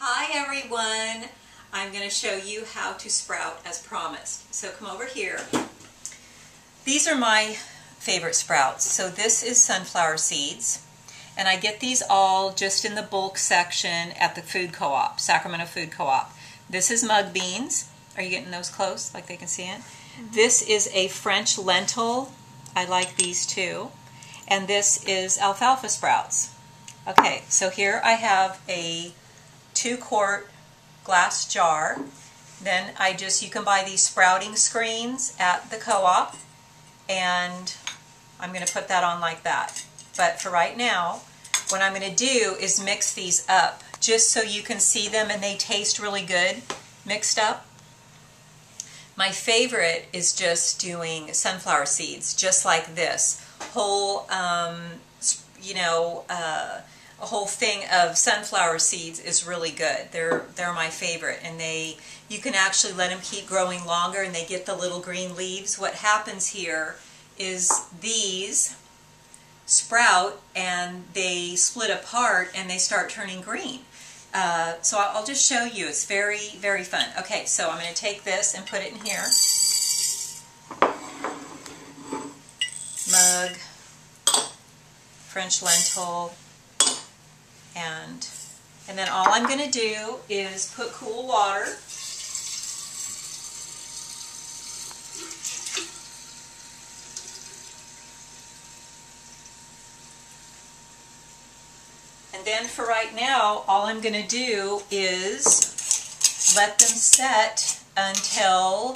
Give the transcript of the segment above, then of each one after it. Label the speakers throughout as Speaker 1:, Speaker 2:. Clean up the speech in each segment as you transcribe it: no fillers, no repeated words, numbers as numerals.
Speaker 1: Hi everyone! I'm going to show you how to sprout as promised. So come over here. These are my favorite sprouts. So this is sunflower seeds, and I get these all just in the bulk section at the food co-op, Sacramento Food Co-op. This is mug beans. Are you getting those close, like they can see it? This is a French lentil. I like these too. And this is alfalfa sprouts. Okay, so here I have a 2-quart glass jar. Then you can buy these sprouting screens at the co-op, and I'm going to put that on like that. But for right now, what I'm going to do is mix these up just so you can see them and they taste really good mixed up. My favorite is just doing sunflower seeds, just like this. Whole, a whole thing of sunflower seeds is really good. They're my favorite, and you can actually let them keep growing longer, and they get the little green leaves. What happens here is these sprout and they split apart and they start turning green. So I'll just show you. It's very, very fun. Okay, so I'm going to take this and put it in here. Mug, French lentil, and then all I'm going to do is put cool water. And then for right now, all I'm going to do is let them set until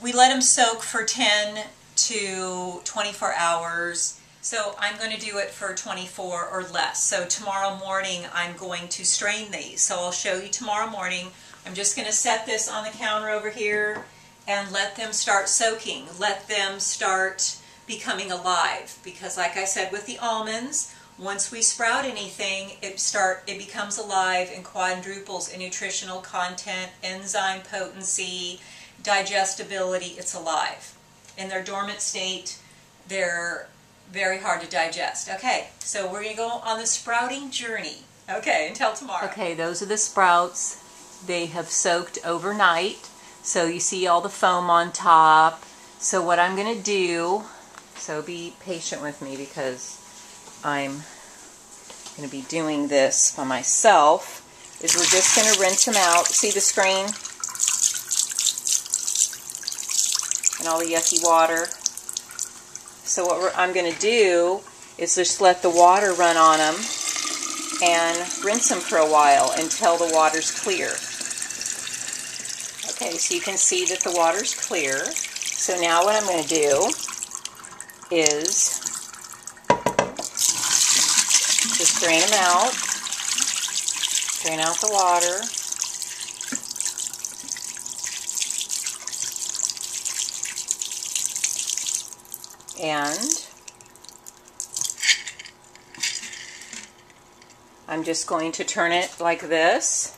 Speaker 1: we let them soak for 10 to 24 hours. So I'm going to do it for 24 or less. So tomorrow morning I'm going to strain these. So I'll show you tomorrow morning. I'm just going to set this on the counter over here and let them start soaking. Let them start becoming alive. Because like I said with the almonds, once we sprout anything, it becomes alive and quadruples in nutritional content, enzyme potency, digestibility. It's alive. In their dormant state, they're very hard to digest. Okay, so we're going to go on the sprouting journey. Okay, until tomorrow. Okay, those are the sprouts. They have soaked overnight. So you see all the foam on top. So what I'm going to do, so be patient with me because I'm going to be doing this by myself, is we're just going to rinse them out. See the screen? And all the yucky water. So what I'm going to do is just let the water run on them and rinse them for a while until the water's clear. Okay, so you can see that the water's clear. So now what I'm going to do is just drain them out. Drain out the water. And I'm just going to turn it like this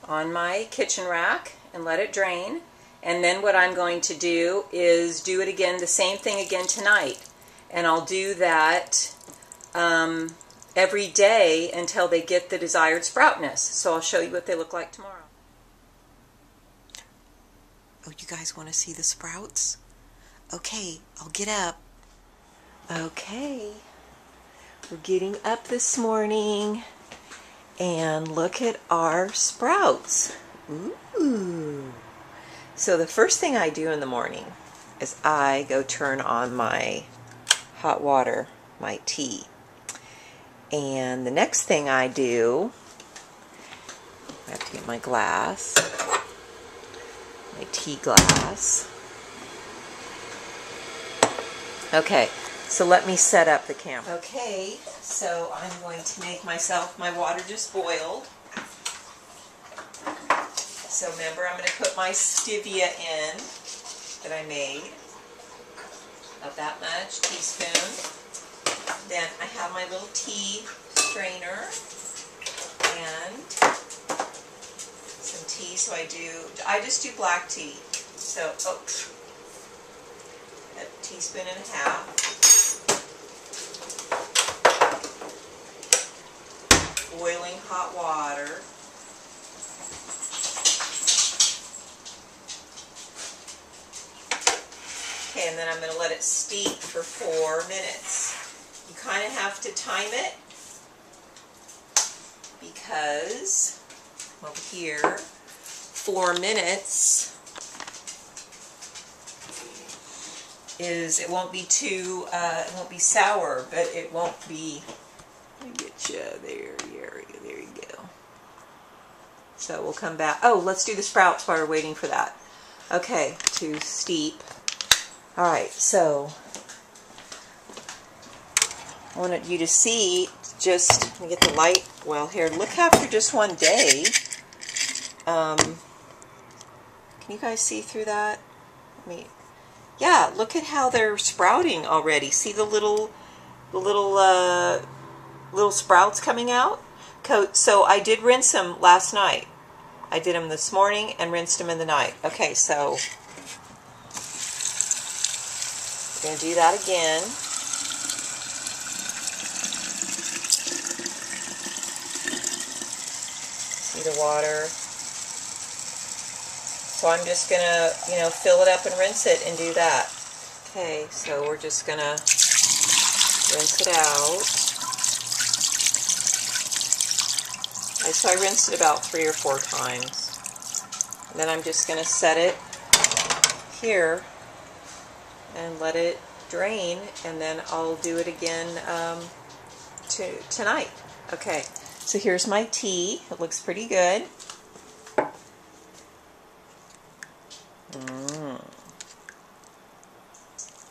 Speaker 1: on my kitchen rack and let it drain. And then what I'm going to do is do it again, the same thing again tonight. And I'll do that every day until they get the desired sproutness. So I'll show you what they look like tomorrow. Oh, you guys want to see the sprouts? Okay, I'll get up. Okay, we're getting up this morning, and look at our sprouts. Ooh. So the first thing I do in the morning is I go turn on my hot water, my tea. And the next thing I do, I have to get my glass, my tea glass. Okay, so let me set up the camera. Okay, so I'm going to make myself, my water just boiled. So remember, I'm going to put my stevia in that I made. About that much, teaspoon. Then I have my little tea strainer and some tea. So I just do black tea. So, a teaspoon and a half. boiling hot water. Okay, and then I'm going to let it steep for 4 minutes. You kind of have to time it because over here, 4 minutes is, it won't be too, it won't be sour, but it won't be, let me get you there you go. So we'll come back. Oh, let's do the sprouts while we're waiting for that. Okay, to steep. Alright, so I wanted you to see, just, let me get the light well here. Look, after just one day, can you guys see through that? Yeah, look at how they're sprouting already. See the little sprouts coming out? So I did rinse them last night. I did them this morning and rinsed them in the night. Okay, so we're going to do that again. See the water? So I'm just going to, fill it up and rinse it and do that. Okay, so we're just going to rinse it out. So I rinsed it about 3 or 4 times. And then I'm just going to set it here and let it drain, and then I'll do it again tonight. Okay, so here's my tea. It looks pretty good.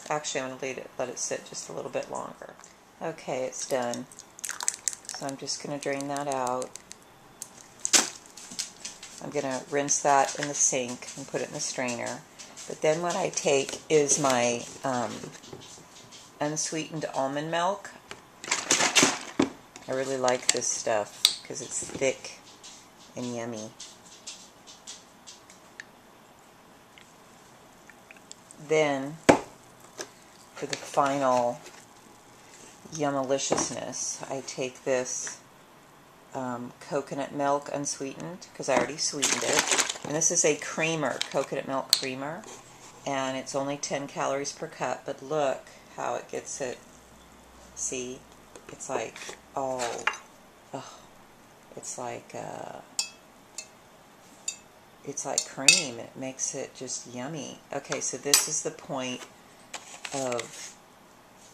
Speaker 1: Actually, I'm going to let it sit just a little bit longer. Okay, it's done. So I'm just going to drain that out. I'm going to rinse that in the sink and put it in the strainer. But then what I take is my unsweetened almond milk. I really like this stuff because it's thick and yummy. Then, for the final yummaliciousness, I take this coconut milk unsweetened, because I already sweetened it. And this is a creamer, coconut milk creamer. And it's only 10 calories per cup, but look how it gets it. See? It's like, it's like cream. It makes it just yummy. Okay, so this is the point of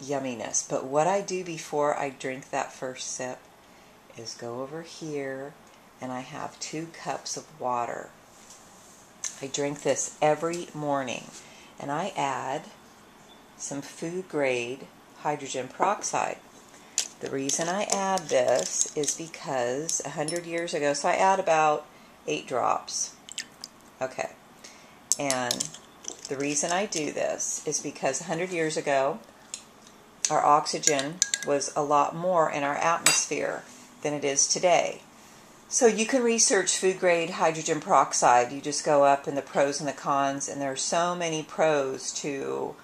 Speaker 1: yumminess. But what I do before I drink that first sip is go over here, and I have 2 cups of water. I drink this every morning, and I add some food grade hydrogen peroxide. The reason I add this is because 100 years ago, so I add about 8 drops. Okay, and the reason I do this is because 100 years ago, our oxygen was a lot more in our atmosphere than it is today. So you can research food grade hydrogen peroxide. You just go up in the pros and the cons, and there are so many pros to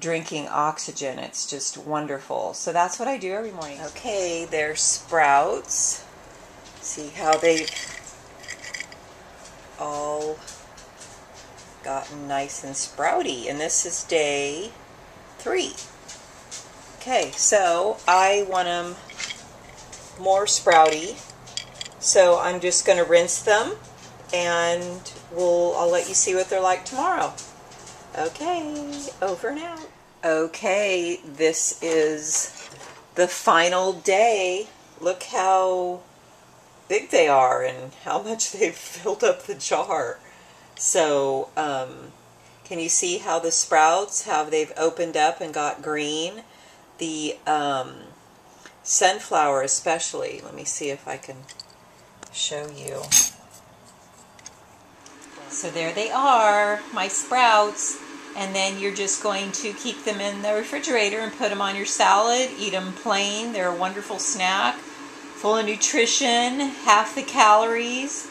Speaker 1: drinking oxygen. It's just wonderful. So that's what I do every morning. Okay, there's sprouts. See how they've all gotten nice and sprouty. And this is day 3. Okay, so I want them more sprouty. So I'm just going to rinse them, and I'll let you see what they're like tomorrow. Okay, over and out. Okay, this is the final day. Look how big they are and how much they've filled up the jar. So, can you see how the sprouts, how they've opened up and got green? The sunflower especially. Let me see if I can show you. So there they are, my sprouts, and then you're just going to keep them in the refrigerator and put them on your salad, eat them plain. They're a wonderful snack, full of nutrition, half the calories.